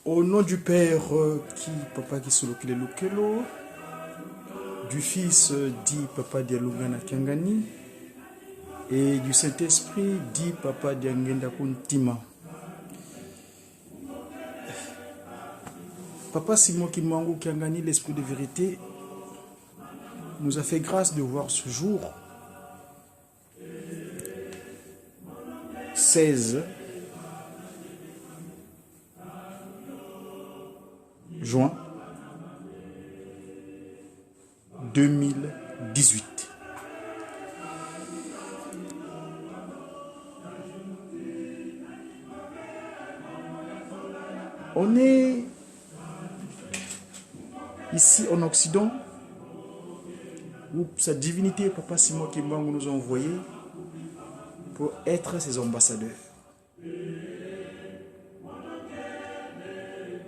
Au nom du Père qui Papa qui Solokile Lukelo, du Fils dit Papa Dialugana Kiangani et du Saint-Esprit dit Papa Diangenda Kuntima. Papa Simon Kimangou Kiangani, l'Esprit de vérité, nous a fait grâce de voir ce jour 16 juin 2018. On est ici en Occident où sa divinité Papa Simon Kimbangu nous a envoyés pour être ses ambassadeurs.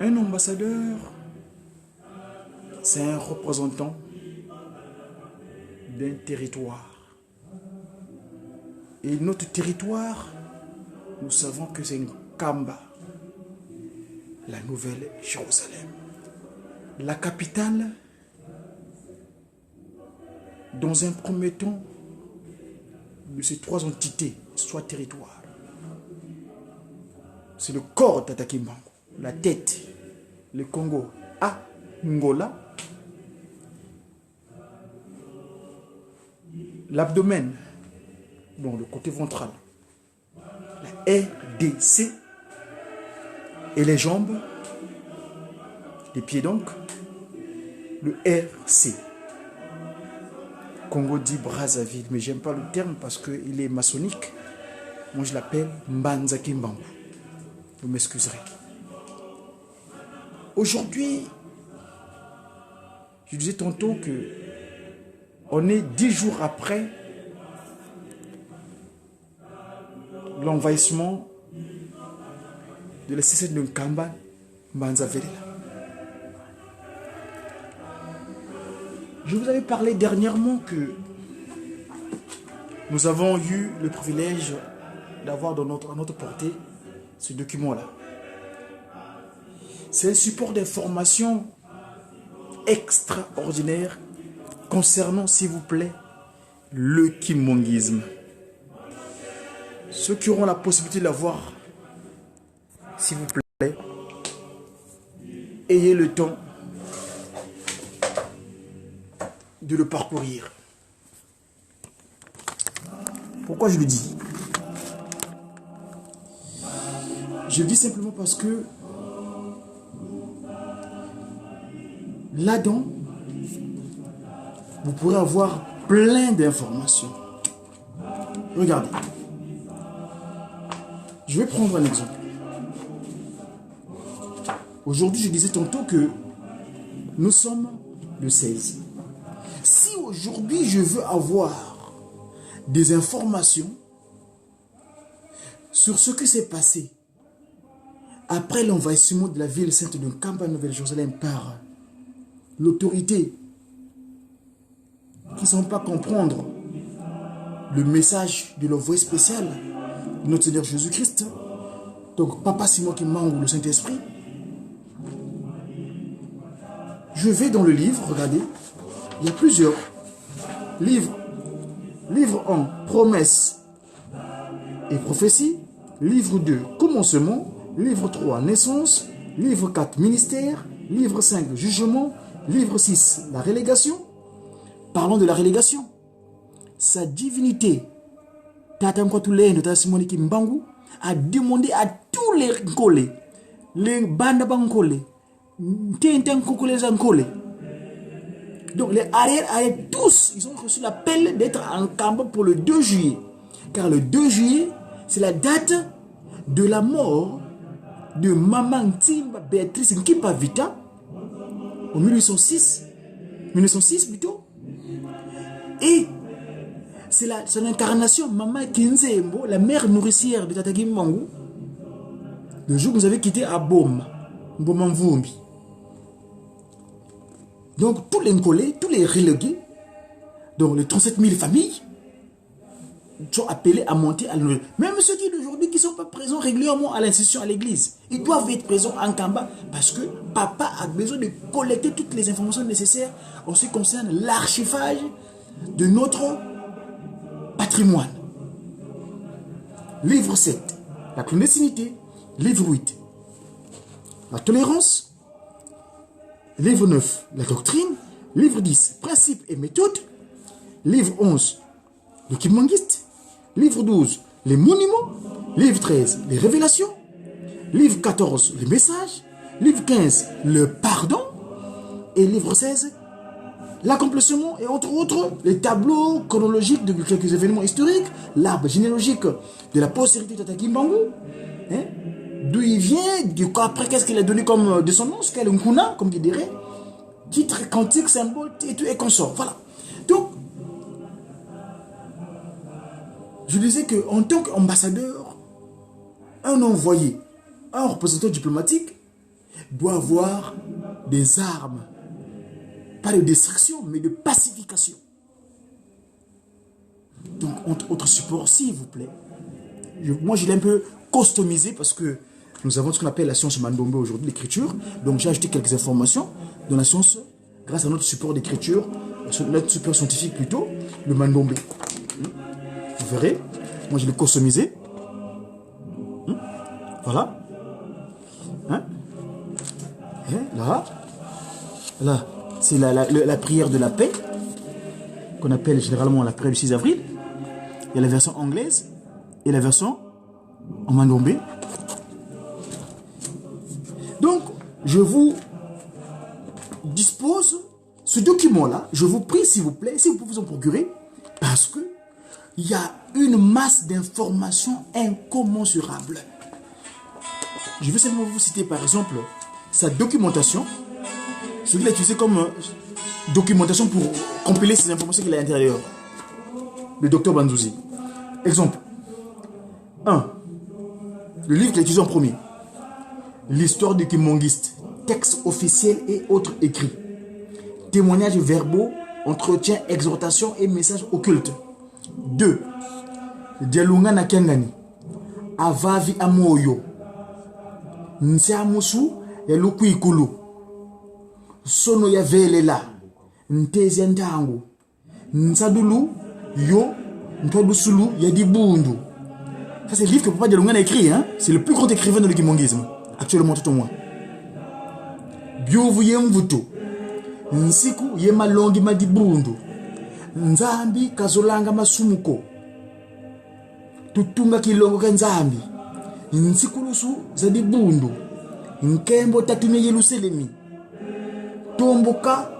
Un ambassadeur, c'est un représentant d'un territoire. Et notre territoire, nous savons que c'est Nkamba, la nouvelle Jérusalem. La capitale, dans un premier temps, de ces trois entités, soit territoire. C'est le corps Tata Kimbangu, la tête, le Congo, Angola, l'abdomen, bon, le côté ventral, la RDC, et les jambes, les pieds donc, le RC. Congo dit Brazzaville, mais j'aime pas le terme parce qu'il est maçonnique. Moi je l'appelle Mbanza Kimbangu. Vous m'excuserez. Aujourd'hui, je disais tantôt que on est 10 jours après l'envahissement de la CC de Nkamba, Mbanza Velela. Je vous avais parlé dernièrement que nous avons eu le privilège d'avoir à notre portée ce document-là. C'est un support d'information extraordinaire concernant, s'il vous plaît, le kimonguisme. Ceux qui auront la possibilité de l'avoir, s'il vous plaît, ayez le temps de le parcourir. Pourquoi je le dis? Je le dis simplement parce que là-dedans, vous pourrez avoir plein d'informations. Regardez. Je vais prendre un exemple. Aujourd'hui, je disais tantôt que nous sommes le 16. Si aujourd'hui, je veux avoir des informations sur ce qui s'est passé après l'envahissement de la ville sainte de Nkamba, Nouvelle-Jérusalem par l'autorité qui ne semble pas comprendre le message de l'envoyé spécial de notre Seigneur Jésus-Christ, donc Papa Simon Kimbangu, le Saint-Esprit, je vais dans le livre, regardez, il y a plusieurs livres. Livre 1, promesses et prophéties. Livre 2, commencement. Livre 3, naissance. Livre 4, ministère. Livre 5, jugement. Livre 6, la relégation. Parlons de la relégation. Sa divinité, Tata Mkwatule, Tata Simon Kimbangu, a demandé à tous les Nkole, les Bandaba Nkole, Donc les arrière, tous, ils ont reçu l'appel d'être en Kamba pour le 2 juillet. Car le 2 juillet, c'est la date de la mort de Maman Ntimba Béatrice Nkipavita en 1906 plutôt. Et c'est son incarnation, Maman Kinzembo, la mère nourricière de Tata Kimbangu, le jour que vous avez quitté à Boma, Mvumbi. Donc tous les collés, tous les relégués, donc les 37 000 familles, sont appelés à monter à l'université. Même ceux qui d'aujourd'hui qui ne sont pas présents régulièrement à l'institution, à l'église, ils doivent être présents en Kamba parce que papa a besoin de collecter toutes les informations nécessaires en ce qui concerne l'archivage de notre patrimoine. Livre 7, la clandestinité. Livre 8, la tolérance. Livre 9, la doctrine. Livre 10, principes et méthodes. Livre 11, le Kimbanguiste. Livre 12, les monuments. Livre 13, les révélations. Livre 14, les messages. Livre 15, le pardon. Et livre 16, l'accomplissement et entre autres, les tableaux chronologiques de quelques événements historiques, l'arbre généalogique de la postérité de Tata Kimbangu, hein, d'où il vient, après qu'est-ce qu'il a donné comme descendance, quel Nkuna, comme il dirait, titre, cantique, symbole, et consort. Voilà. Donc, je disais qu'en tant qu'ambassadeur, un envoyé, un représentant diplomatique doit avoir des armes, pas de destruction, mais de pacification. Donc, entre autres supports, s'il vous plaît, moi je l'ai un peu customisé parce que nous avons ce qu'on appelle la science Mandombe aujourd'hui, l'écriture. Donc, j'ai ajouté quelques informations dans la science grâce à notre support d'écriture, notre support scientifique plutôt, le Mandombe. Vous verrez, moi je l'ai customisé. Voilà. Hein? Là, c'est la prière de la paix, qu'on appelle généralement la prière du 6 avril. Il y a la version anglaise et la version en Mandombe. Donc, je vous dispose ce document-là. Je vous prie, s'il vous plaît, si vous pouvez vous en procurer, parce que il y a une masse d'informations incommensurables. Je vais simplement vous citer, par exemple, sa documentation, ce qu'il a utilisé comme documentation pour compiler ces informations qu'il a à l'intérieur. Le docteur Bandouzi. Exemple. 1. Le livre qu'il a utilisé en premier. L'histoire du Kimbanguiste. Texte officiel et autres écrits. Témoignages verbaux, entretiens, exhortations et messages occultes. 2. Dialunga na Kengani. Avavi amoyo. Nsiamusu ya luku ikulu. Sono ya velela. Ntezi ntangu. Nsadulu yo. Ntodusulu ya dibundu. Ça c'est le livre que Papa Dialunga a écrit. Hein? C'est le plus grand écrivain de l'Kimongisme. Actuellement tout au moins. Biovu yemvuto. Nsiku yema longi madibundu. Nzambi kazolanga masumuko. Tutunga kilongo kenzambi. Nsikulusu za dibundu. Nkembo tatume Yerusalemi. Tomboka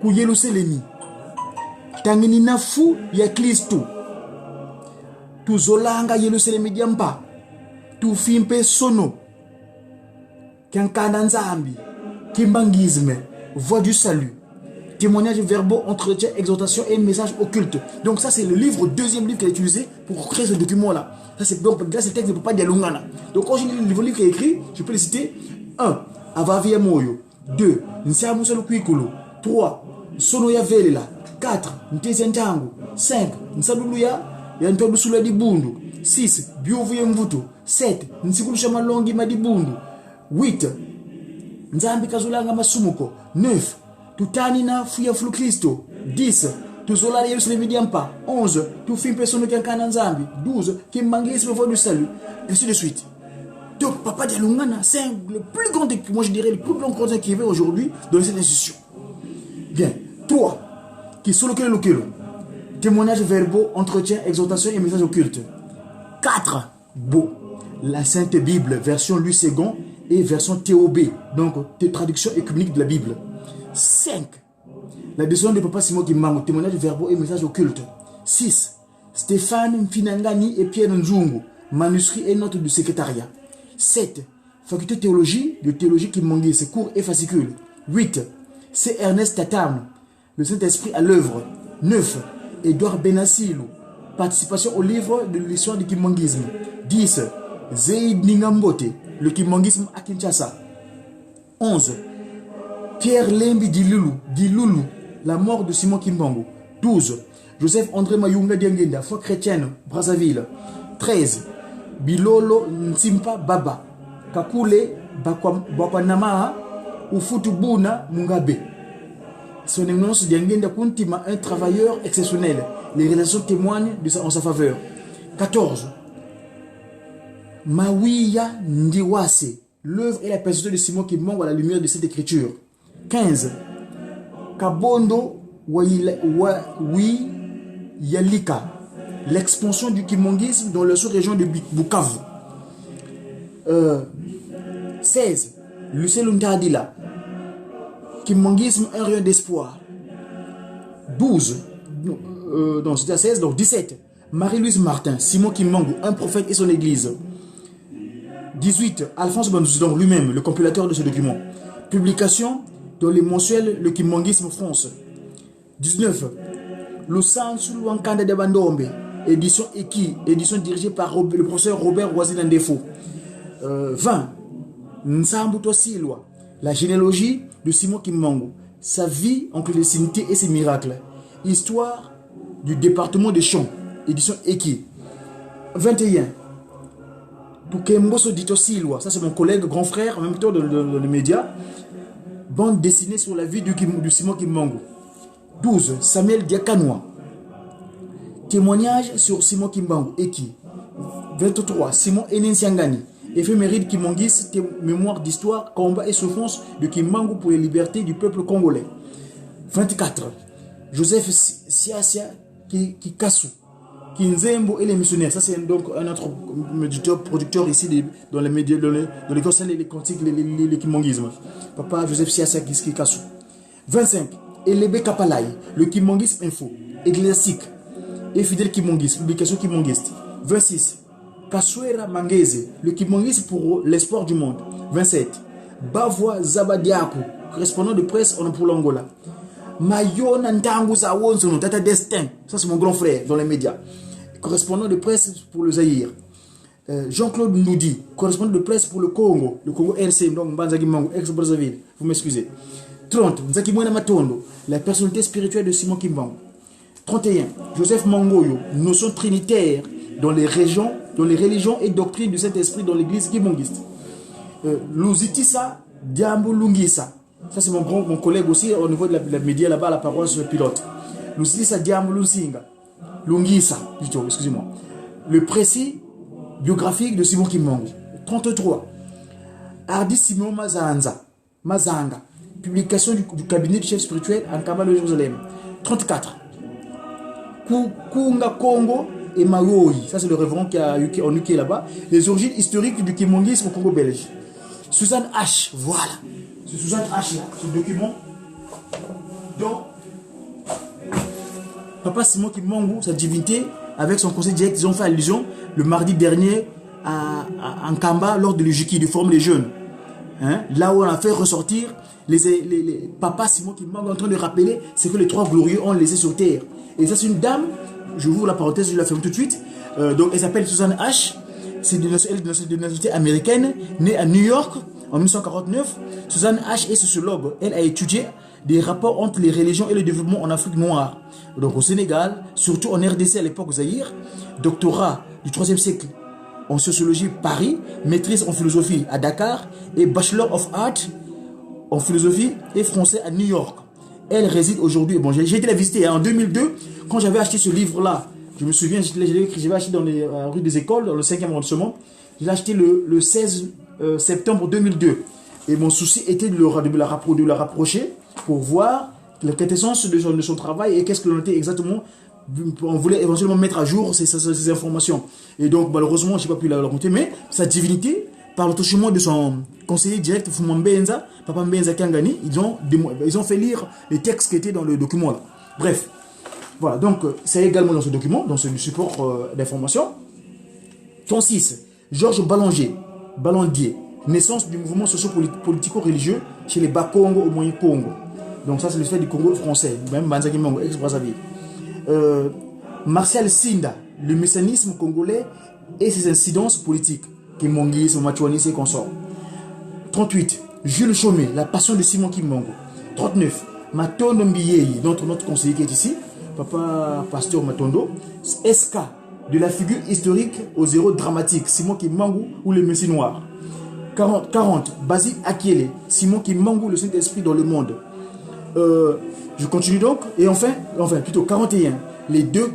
ku Yerusalemi. Tangini nafu ya Kristo. Tuzolanga Yerusalemi diamba. Tufimpe sono. Kankanda nzambi. Kimbangisme. Voix du salut. Témoignages verbaux, entretiens, exhortations et messages occultes. Donc ça c'est le deuxième livre qu'il a utilisé pour créer ce document-là. Ça c'est donc là c'est le texte de Papa Dialungana. Donc quand j'ai lu le livre qu'il a écrit, je peux les citer. 1. Avavia Moyo. 2. Nsiamusalo Kuikulu. 3. Sono ya Velela. 4. Ntezi Ntangu. 5. Nsaduluya ya Ntodusula Dibundu. 6. Biovu ya Mvuto. 7. Nsikulusha Malongi Madibundu. 8. Nzambi Kazulanga Masumuko. 9. Tutani na fuya flu Kristo. 10. Tuzola Yerusalemi diampa. 11. Tufimpe sono kankana nzambi. 12. Kimbangisme voix du salut. Ainsi de suite. Donc Papa Dialungana, c'est le plus grand, moi je dirais le plus grand écrivain aujourd'hui dans cette institution. Bien. 3. Qui sont le témoignages verbaux, entretiens, exhortations et messages occultes. 4. Beau. La Sainte Bible, version Louis II, et version TOB, donc traduction écuménique de la Bible. 5. La décision de Papa Simon Kimbangu, témoignage verbaux et messages occultes. 6. Stéphane Mfinangani et Pierre Nzungu, manuscrit et notes du secrétariat. 7. Faculté de théologie Kimbangis, cours et fascicules. 8. C. Ernest Tatam, le Saint-Esprit à l'œuvre. 9. Edouard Benassilou, participation au livre de l'histoire du kimbangisme. 10. Zeid Ningambote, le kimbangisme à Kinshasa. 11. Pierre Lembi Diloulou, la mort de Simon Kimbangu. 12. Joseph André Mayunga Diangenda, foi chrétienne, Brazzaville. 13. Bilolo Nsimpa Baba, Kakule Bakwanama, Ufutubuna Mungabe. Son éminence Diangenda Kuntima, un travailleur exceptionnel. Les relations témoignent en sa faveur. 14. Mawiya Ndiwase, l'œuvre et la personnalité de Simon Kimbangu à la lumière de cette écriture. 15. Kabondo Yalika, l'expansion du kimbangisme dans la sous-région de Bukavu. 16. Lucien Luntadila, kimbangisme, un rayon d'espoir. 12. Non, c'était à 16, donc 17. Marie-Louise Martin, Simon Kimbangu, un prophète et son église. 18. Alphonse Banzoudon lui-même, le compilateur de ce document. Publication dans les mensuels Le Kimbangisme France. 19. Lusansu Luankanda de Bandombe, édition Eki, édition dirigée par le professeur Robert Roisin-Ndefo. 20. Nsambuto Silwa, la généalogie de Simon Kimbangu, sa vie en clandestinité et ses miracles. Histoire du département des Champs, édition Eki. 21. Tukemboso Dito Silwa, ça c'est mon collègue, grand frère, en même temps dans les médias. Bande dessinée sur la vie du Simon Kimbangu. 12. Samuel Diakanoua, témoignage sur Simon Kimbangu, Eki. 23. Simon Enensiangani, éphéméride Kimbangis, mémoire d'histoire, combat et souffrance de Kimbangu pour les libertés du peuple congolais. 24. Joseph Siasia Kikasu, Kinzembo et les missionnaires. Ça c'est donc un autre producteur ici dans les médias, dans les conseils, les cantiques, les kimbangismes. Papa Joseph Siasia Kikasu. 25. Elebe Kapalai, le Kimbangisme Info, Ecclésiastique et Fidèle Kimbangisme, publication Kimbangiste. 26. Kaswera Mangeze, le Kimbangisme pour l'espoir du monde. 27. Bavois Zabadiakou, correspondant de presse pour l'Angola. Mayona Ntangu Zawonzo, Tata Destin, ça c'est mon grand frère dans les médias, correspondant de presse pour le Zaïre. Jean-Claude Noudi, correspondant de presse pour le Congo RC, donc Banzagi Mango, ex-Brazzaville, vous m'excusez. 30. Nzakimwena Matondo, la personnalité spirituelle de Simon Kimbangu. 31. Joseph Mangoyo, notion trinitaire dans les religions et doctrines du Saint-Esprit dans l'église kimbangiste. Luzitisa Diambo Lungisa, ça c'est mon collègue aussi au niveau de la média là-bas, la paroisse pilote. Luzitisa Diambo Lungisa, plutôt, excusez-moi. Le précis biographique de Simon Kimbangu. 33. Ardi Simon Mazanga, publication du cabinet du chef spirituel en Kabbale de Jérusalem. 34. Kunga Congo et Maoui, ça c'est le révérend qui a en UK là-bas. Les origines historiques du kimbangisme au Congo belge. Suzanne H, voilà. C'est Suzanne H là, ce document. Donc, Papa Simon Kimbangu, sa divinité, avec son conseil direct, ils ont fait allusion le mardi dernier en Kamba lors de l'Ujiki, du Forum des Jeunes. Hein? Là où on a fait ressortir les papas Simon Kimbangu en train de rappeler ce que les trois glorieux ont laissé sur terre. Et ça c'est une dame, je vous ouvre la parenthèse, je la ferme tout de suite. Donc elle s'appelle Suzanne H. C'est de nationalité américaine, née à New York en 1949. Suzanne H est sociologue. Elle a étudié des rapports entre les religions et le développement en Afrique noire. Donc au Sénégal, surtout en RDC à l'époque Zaïre. Doctorat du 3e siècle en sociologie Paris, maîtrise en philosophie à Dakar et Bachelor of Art en philosophie et français à New York. Elle réside aujourd'hui, bon, j'ai été la visiter en 2002, quand j'avais acheté ce livre-là, je me souviens, j'avais acheté dans les rues des écoles, dans le 5e arrondissement, je l'ai acheté le 16 septembre 2002. Et mon souci était de la rapprocher pour voir la quintessence de son travail et qu'est-ce que l'on était exactement. On voulait éventuellement mettre à jour ces informations. Et donc, malheureusement, je n'ai pas pu la raconter, mais sa divinité par le touchement de son conseiller direct, Fuma Mbenza, Papa Mbenza Kangani, ils ont fait lire les textes qui étaient dans le document là. Bref, voilà, donc c'est également dans ce document, dans ce support d'information. 36. Georges Ballandier, naissance du mouvement socio-politico-religieux chez les Bas-Congo au Moyen-Congo. Donc ça c'est l'histoire du Congo français, même Banzaki Mango, ex-Brazzaville. Martial Sinda, le mécanisme congolais et ses incidences politiques. Kimongis, Machouani, ses consorts. 38. Jules Chomé, la passion de Simon Kimongo. 39. Matondo Mbiyei, notre conseiller qui est ici, Papa Pasteur Matondo. SK, de la figure historique aux héros dramatiques, Simon Kimongo ou le Messie Noir. 40. Basile Akiele, Simon Kimongo, le Saint-Esprit dans le monde. Je continue donc. Et enfin, plutôt 41. Les deux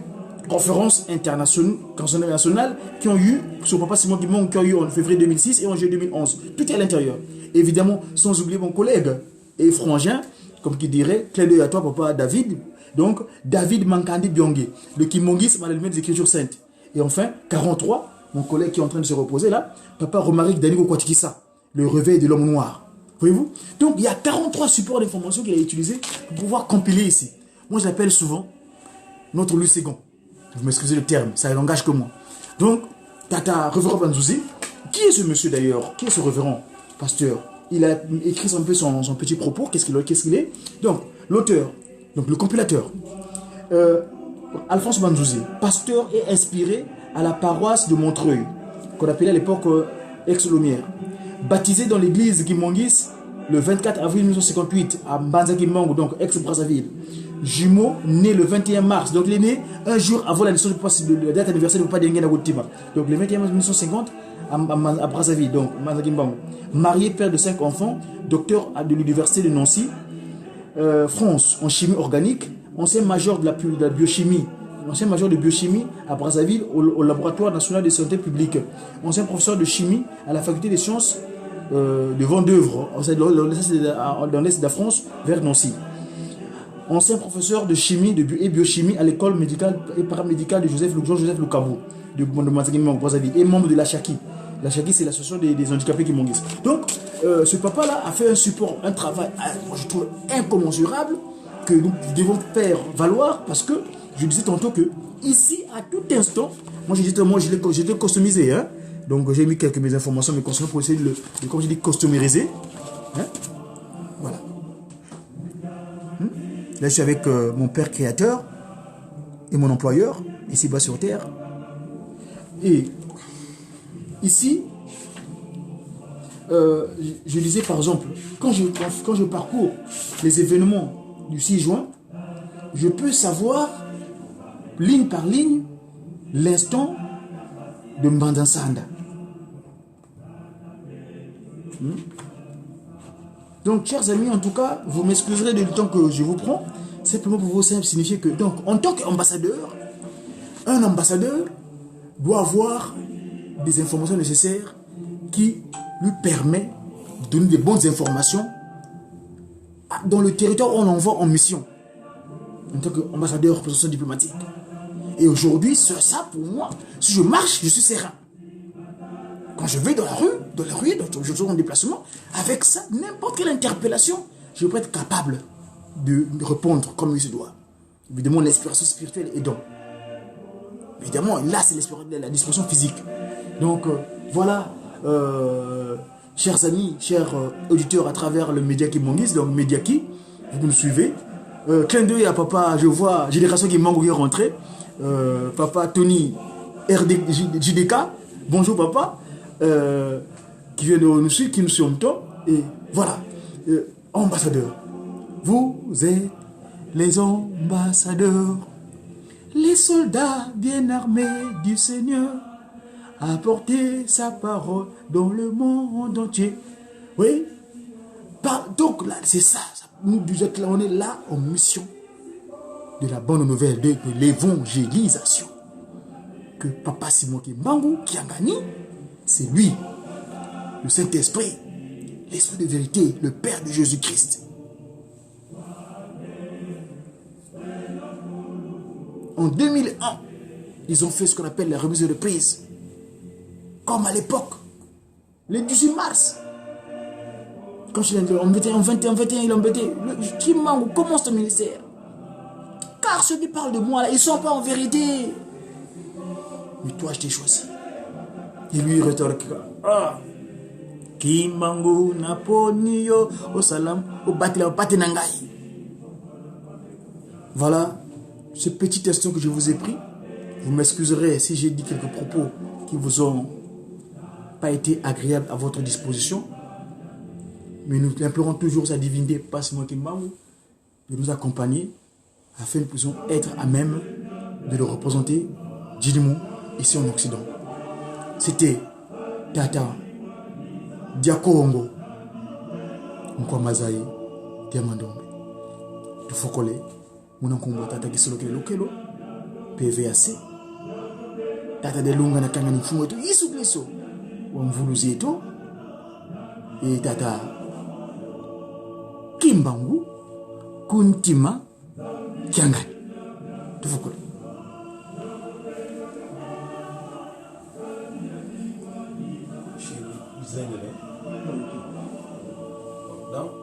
conférences internationales qui ont eu, sur Papa Simon Kimongo, qui ont eu en février 2006 et en juillet 2011. Tout est à l'intérieur. Évidemment, sans oublier mon collègue et frangin, comme qui dirait, clin d'œil à toi, Papa David. Donc, David Mankandi Byongé, le kimongisme à l'allumette des Écritures saintes. Et enfin, 43, mon collègue qui est en train de se reposer là, Papa Romaric Danigo Kwatikissa, le réveil de l'homme noir. Voyez-vous? Donc, il y a 43 supports d'information qu'il a utilisés pour pouvoir compiler ici. Moi, je l'appelle souvent notre Louis II. Vous m'excusez le terme, ça n'engage que moi. Donc, Tata Révérend Banzouzi, qui est ce monsieur d'ailleurs? Qui est ce révérend pasteur? Il a écrit un peu son petit propos, qu'est-ce qu'il est. Donc, l'auteur, donc le compilateur, Alphonse Banzouzi, pasteur et inspiré à la paroisse de Montreuil, qu'on appelait à l'époque Ex-Lumière. Baptisé dans l'église Kimongis le 24 avril 1958 à Mbanza-Kimbangu, donc ex-Brazzaville. Jumeau, né le 21 mars, donc il est né un jour avant la naissance de la date anniversaire de Papa Dengue Nagotima. Donc le 21 mars 1950 à Brazzaville, donc Mbanza-Kimbangu. Marié, père de 5 enfants, docteur de l'université de Nancy, France en chimie organique, ancien major de la biochimie. Ancien major de biochimie à Brazzaville au laboratoire national de santé publique. Ancien professeur de chimie à la faculté des sciences de Vendœuvre, dans l'est de la France, vers Nancy. Ancien professeur de chimie et biochimie à l'école médicale et paramédicale de Joseph Lukabou, de Brazzaville, et membre de l'Achaki. L'Achaki, c'est l'association des handicapés Kimongis. Donc, ce papa-là a fait un travail, moi je trouve, incommensurable, que nous devons faire valoir, parce que je disais tantôt que ici, à tout instant, moi j'étais customisé, hein? Donc j'ai mis quelques mes informations, mes conseils pour essayer de comme je dis, customiser. Hein? Voilà. Là, je suis avec mon père créateur et mon employeur, ici bas sur terre. Et ici, je disais par exemple, quand je parcours les événements du 6 juin, je peux savoir, ligne par ligne, l'instant de Mbandansanda. Donc, chers amis, en tout cas, vous m'excuserez du temps que je vous prends, simplement pour vous signifier que, donc, en tant qu'ambassadeur, un ambassadeur doit avoir des informations nécessaires qui lui permettent de donner des bonnes informations dans le territoire où on l'envoie en mission, en tant qu'ambassadeur, représentation diplomatique. Et aujourd'hui, ça, pour moi, si je marche, je suis serein. Quand je vais dans la rue, je suis en déplacement, avec ça, n'importe quelle interpellation, je peux être capable de répondre comme il se doit. Évidemment, l'inspiration spirituelle est donc. Évidemment, là, c'est la disposition physique. Donc, voilà, chers amis, chers auditeurs à travers le média Kimongis, donc Mediaki, vous nous suivez. Clin d'œil à papa, je vois Génération Kimbangu qui est rentrée. Papa Tony JDK, bonjour papa, qui vient de nous suivre, qui nous suit en même temps. Et voilà, ambassadeurs, vous êtes les ambassadeurs, les soldats bien armés du Seigneur, à porter sa parole dans le monde entier. Oui, donc là, c'est ça, on est là en mission de la bonne nouvelle, de l'évangélisation. Que Papa Simon Kimbangu, Kiangani, c'est lui, le Saint-Esprit, l'Esprit de vérité, le Père de Jésus-Christ. En 2001, ils ont fait ce qu'on appelle la remise de prise. Comme à l'époque Le 18 mars. Quand je l'ai dit, en 21, il est embêté. Kimbangu commence ton ministère. Car ceux qui parlent de moi, là, ils ne sont pas en vérité. Mais toi, je t'ai choisi. Et lui, il rétorque. Ah, Kimbangu, Naponio, au salam, au batila, au patenangai. Voilà ce petit instant que je vous ai pris. Vous m'excuserez si j'ai dit quelques propos qui vous ont pas été agréables à votre disposition. Mais nous implorons toujours sa divinité, passe-moi Kimbangu, de nous accompagner afin que nous puissions être à même de le représenter dignement ici en Occident. C'était Tata Diakongo Nkwamazai Diamandombe Tufokole Munankombo Tata Gisolo Lokelo PVAC Tata de Lunga na Kangani Fungo to Isu Gliso Wamvuluzi to et Tata Kimbangu Kuntima Kiangani Tufokole. Donc